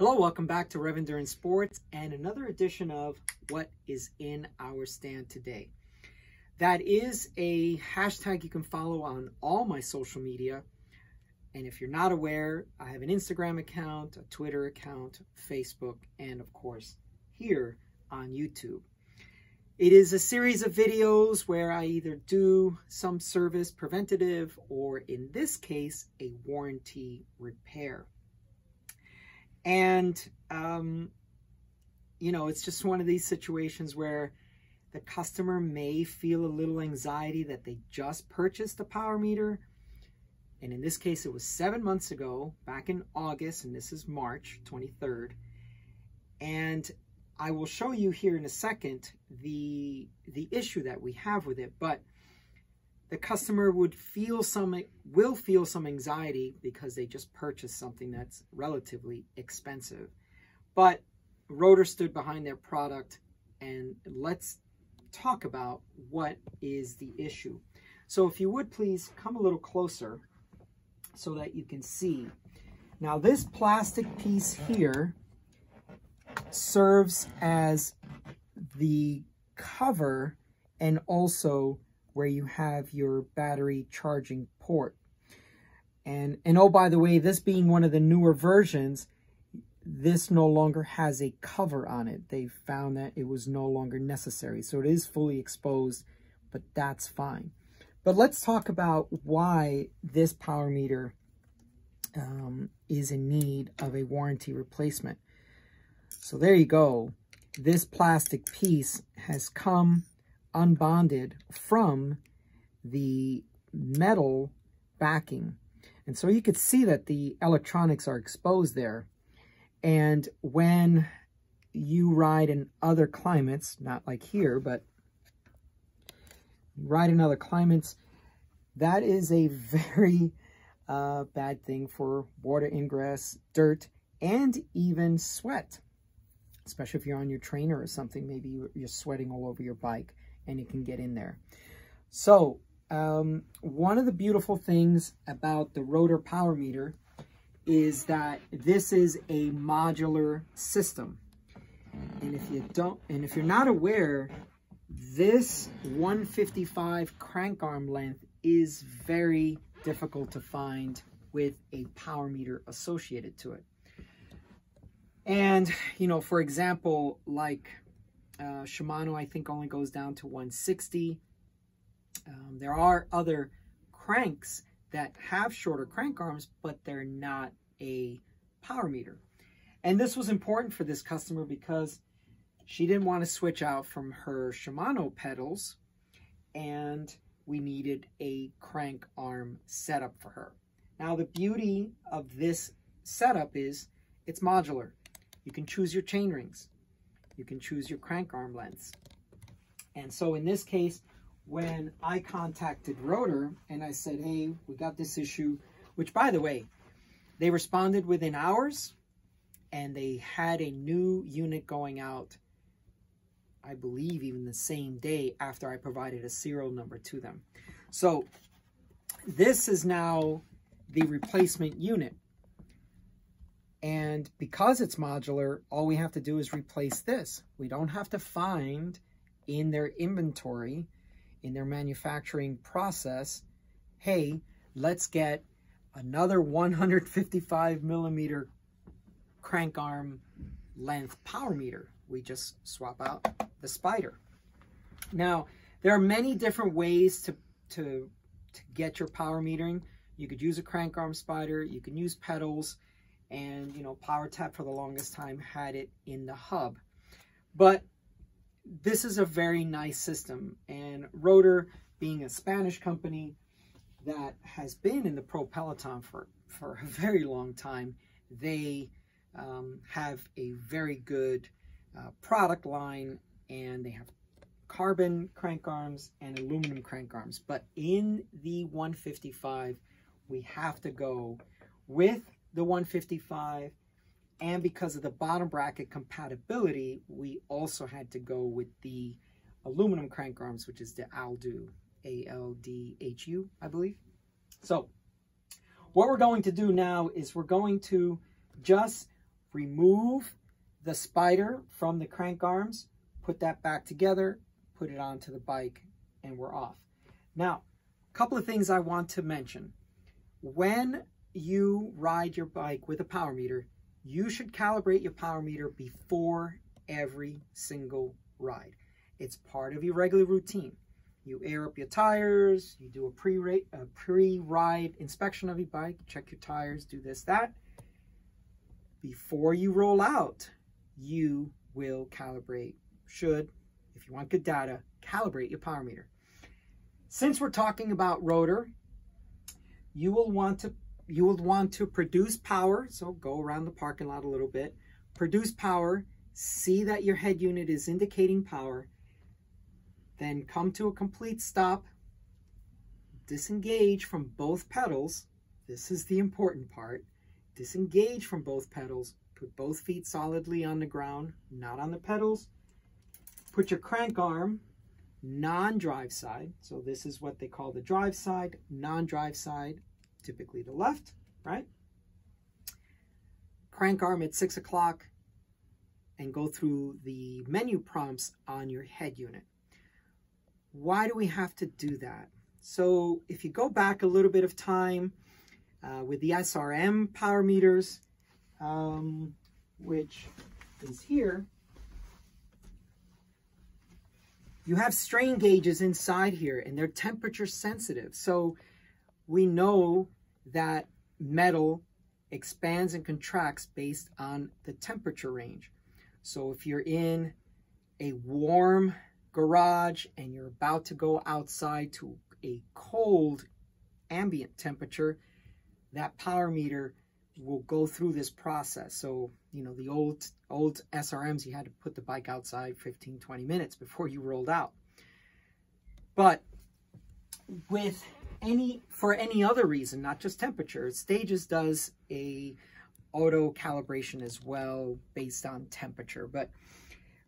Hello, welcome back to Rev Endurance Sports and another edition of what is in our stand today. That is a hashtag you can follow on all my social media. And if you're not aware, I have an Instagram account, a Twitter account, Facebook, and of course here on YouTube. It is a series of videos where I either do some service preventative or in this case, a warranty repair. And, it's just one of these situations where the customer may feel a little anxiety that they just purchased a power meter. And in this case, it was 7 months ago, back in August, and this is March 23rd. And I will show you here in a second the issue that we have with it. But the customer will feel some anxiety because they just purchased something that's relatively expensive. But Rotor stood behind their product, and let's talk about what is the issue. So if you would please come a little closer so that you can see. Now this plastic piece here serves as the cover and also where you have your battery charging port. And oh, by the way, this being one of the newer versions, this no longer has a cover on it. They found that it was no longer necessary. So it is fully exposed, but that's fine. But let's talk about why this power meter is in need of a warranty replacement. So there you go. This plastic piece has come unbonded from the metal backing. And so you could see that the electronics are exposed there. And when you ride in other climates, not like here, but you ride in other climates, that is a very bad thing for water ingress, dirt, and even sweat. Especially if you're on your trainer or something, maybe you're sweating all over your bike and it can get in there. So one of the beautiful things about the Rotor power meter is that this is a modular system. And if you're not aware, this 155 crank arm length is very difficult to find with a power meter associated to it. And, for example, like Shimano, I think only goes down to 160. There are other cranks that have shorter crank arms, but they're not a power meter. And this was important for this customer because she didn't want to switch out from her Shimano pedals, and we needed a crank arm setup for her. Now, the beauty of this setup is it's modular. You can choose your chain rings. You can choose your crank arm lengths. And so in this case, when I contacted Rotor and I said, hey, we got this issue, which by the way, they responded within hours and they had a new unit going out, I believe even the same day after I provided a serial number to them. So this is now the replacement unit. And because it's modular, all we have to do is replace this. We don't have to find in their inventory, in their manufacturing process, hey, let's get another 155 millimeter crank arm length power meter. We just swap out the spider. Now, there are many different ways to get your power metering. You could use a crank arm spider, you can use pedals, and PowerTap for the longest time had it in the hub. But this is a very nice system, and Rotor, being a Spanish company that has been in the pro peloton for a very long time, they have a very good product line, and they have carbon crank arms and aluminum crank arms. But in the 155, we have to go with the 155, and because of the bottom bracket compatibility, we also had to go with the aluminum crank arms, which is the Aldhu, A-L-D-H-U, I believe. So what we're going to do now is we're going to just remove the spider from the crank arms, put that back together, put it onto the bike, and we're off. Now, a couple of things I want to mention. When you ride your bike with a power meter, you should calibrate your power meter before every single ride. It's part of your regular routine. You air up your tires, you do a pre-ride inspection of your bike, check your tires, do this, that. Before you roll out, you will calibrate, if you want good data, calibrate your power meter. Since we're talking about rotor, you will want to produce power, so go around the parking lot a little bit, produce power, see that your head unit is indicating power, then come to a complete stop, disengage from both pedals. This is the important part. Disengage from both pedals, put both feet solidly on the ground, not on the pedals. Put your crank arm non-drive side. So this is what they call the drive side, non-drive side, typically the left, right? Crank arm at 6 o'clock and go through the menu prompts on your head unit. Why do we have to do that? So if you go back a little bit of time with the SRM power meters, which is here, you have strain gauges inside here and they're temperature sensitive. So we know that metal expands and contracts based on the temperature range. So if you're in a warm garage and you're about to go outside to a cold ambient temperature, that power meter will go through this process. So, you know, the old SRMs, you had to put the bike outside 15, 20 minutes before you rolled out. But for any other reason, not just temperature, Stages does a auto calibration as well based on temperature. But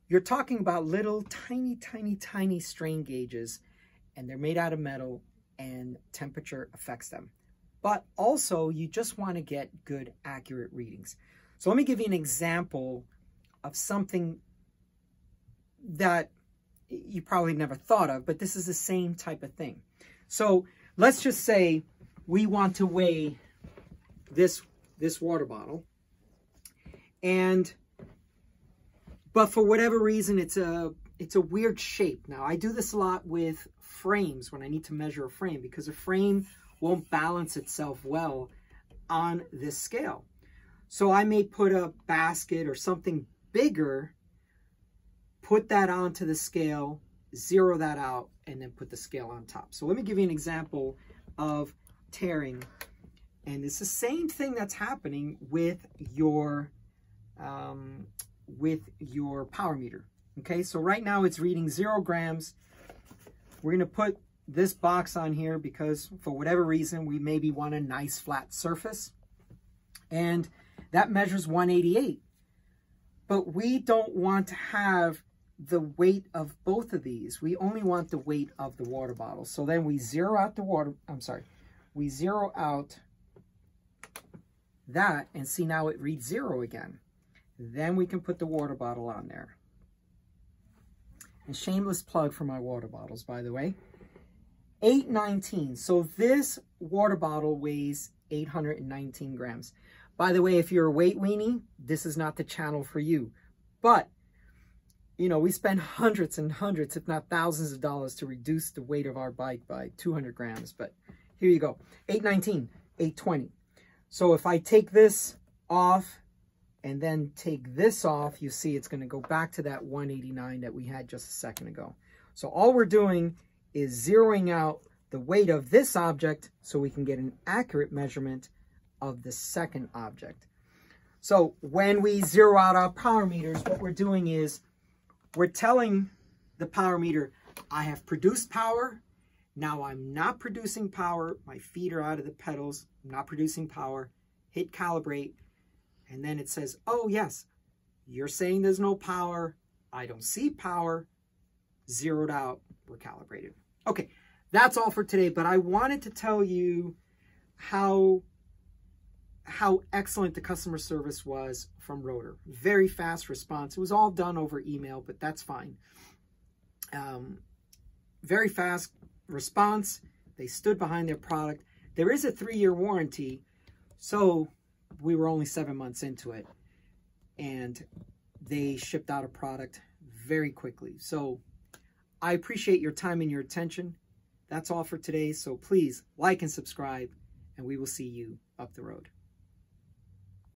you're talking about little tiny strain gauges, and they're made out of metal, and temperature affects them. But also, you just want to get good, accurate readings. So let me give you an example of something that you probably never thought of, but this is the same type of thing. So let's just say we want to weigh this water bottle, but for whatever reason, it's a weird shape. Now, I do this a lot with frames when I need to measure a frame, because a frame won't balance itself well on this scale. So I may put a basket or something bigger, put that onto the scale, zero that out, and then put the scale on top. So let me give you an example of tearing. And it's the same thing that's happening with your power meter. Okay, so right now it's reading 0 grams. We're going to put this box on here because for whatever reason, we maybe want a nice flat surface. And that measures 188. But we don't want to have the weight of both of these. We only want the weight of the water bottle. So then we zero out we zero out that, and see, now it reads 0 again. Then we can put the water bottle on there. And shameless plug for my water bottles, by the way. 819. So this water bottle weighs 819 grams. By the way, if you're a weight weenie, this is not the channel for you. But, you know, we spend hundreds and hundreds, if not thousands of dollars to reduce the weight of our bike by 200 grams. But here you go. 819, 820. So if I take this off and then take this off, you see it's going to go back to that 189 that we had just a second ago. So all we're doing is zeroing out the weight of this object so we can get an accurate measurement of the second object. So when we zero out our power meters, what we're doing is we're telling the power meter, I have produced power. Now I'm not producing power. My feet are out of the pedals. I'm not producing power. Hit calibrate. And then it says, oh yes, you're saying there's no power. I don't see power. Zeroed out. We're calibrated. Okay, that's all for today. But I wanted to tell you how how excellent the customer service was from Rotor. Very fast response. It was all done over email, but that's fine. Very fast response. They stood behind their product. There is a 3-year warranty, so we were only 7 months into it, and they shipped out a product very quickly. So I appreciate your time and your attention. That's all for today. So please like and subscribe, and we will see you up the road.